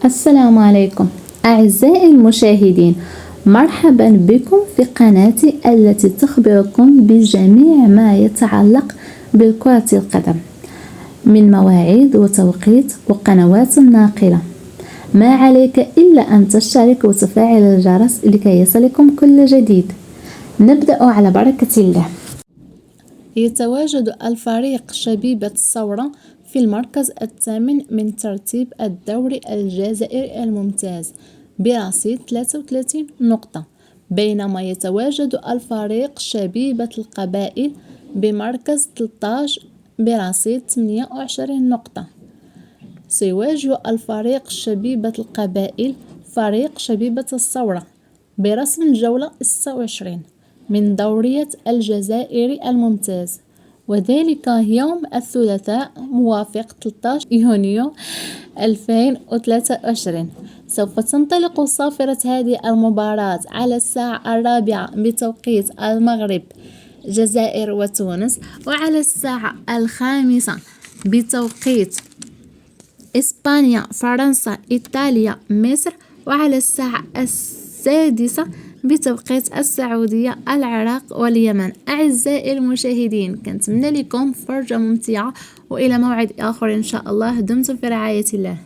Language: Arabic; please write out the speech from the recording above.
السلام عليكم أعزائي المشاهدين، مرحبا بكم في قناتي التي تخبركم بجميع ما يتعلق بكرة القدم من مواعيد وتوقيت وقنوات ناقلة. ما عليك إلا أن تشترك وتفعل الجرس لكي يصلكم كل جديد. نبدأ على بركة الله. يتواجد الفريق شبيبة الثورة في المركز الثامن من ترتيب الدوري الجزائري الممتاز برصيد 33 نقطة، بينما يتواجد الفريق شبيبة القبائل بمركز 13 برصيد 28 نقطة. سيواجه الفريق شبيبة القبائل فريق شبيبة الثورة برسم الجولة 26 من دورية الجزائري الممتاز، وذلك يوم الثلاثاء موافق 13 يونيو 2023. سوف تنطلق صافرة هذه المباراة على الساعة 4 بتوقيت المغرب الجزائر وتونس، وعلى الساعة 5 بتوقيت إسبانيا فرنسا إيطاليا مصر، وعلى الساعة 6 بتوقيت السعودية العراق واليمن. أعزائي المشاهدين، كنتمنى لكم فرجة ممتعة، وإلى موعد آخر إن شاء الله. دمتم في رعاية الله.